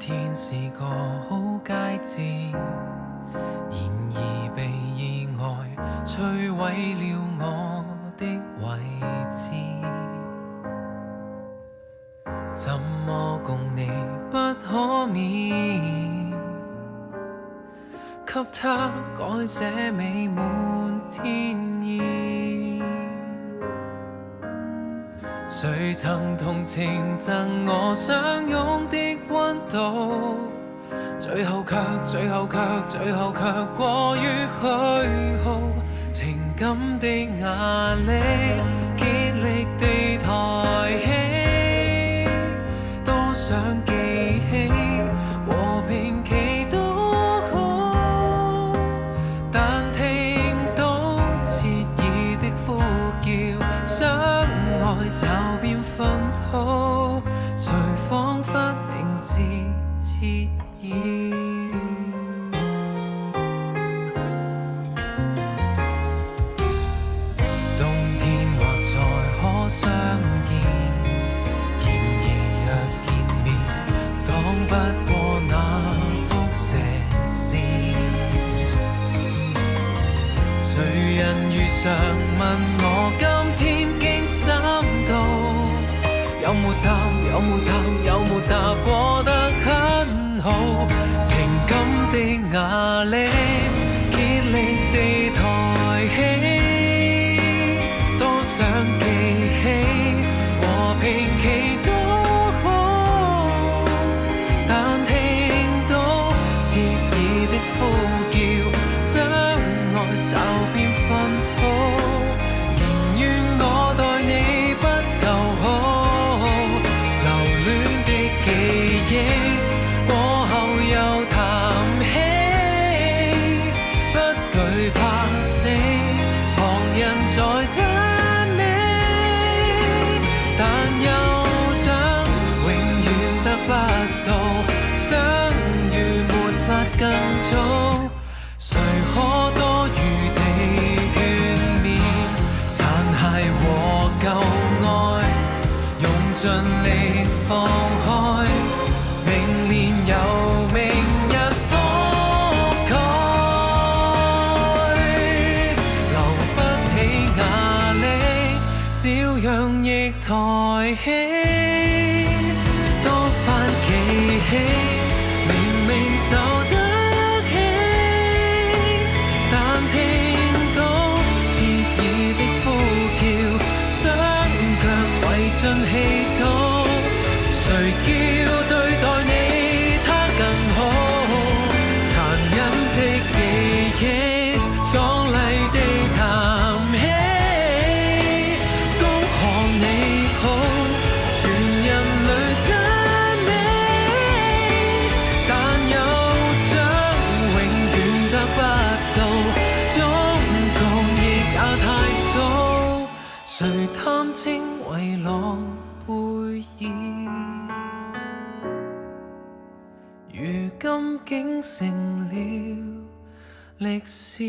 天是個好佳節，然而被意外摧毀了我的位置。怎麼共你不可免，給他改寫美滿天意。誰曾同情贈我相擁的溫度，最後卻過於虛耗，情感的壓力竭力地抬起，多想記起和平期都好，但聽到切耳的呼叫，相愛找遍糞土，誰彷彿明知切耳。冬天或再可相見，然而若見面，擋不過那輻射線。誰人如常問我今天經深度，有沒答過得很好，情感的壓力竭力地抬起，多想記起和平期都好，但聽到切耳的呼叫，相愛找遍糞土，仍願我待你不夠好，留戀的記憶過後又談起，不懼怕死，旁人在讚美，但又像永遠得不到，相遇沒法更早，誰可多餘地勸勉，殘骸和舊愛用盡力放開，明年由明日覆蓋，留不起壓力，照樣亦抬起，多番記起，明明受得起，但聽到切耳的呼叫，雙腳跪進氣土，誰叫對待你他更好，殘忍的記憶壯麗地談起，恭賀你好，全人類讚美，但又將永遠得不到，終局亦也太早，誰貪稱為諾貝爾，如今竟成了歷史。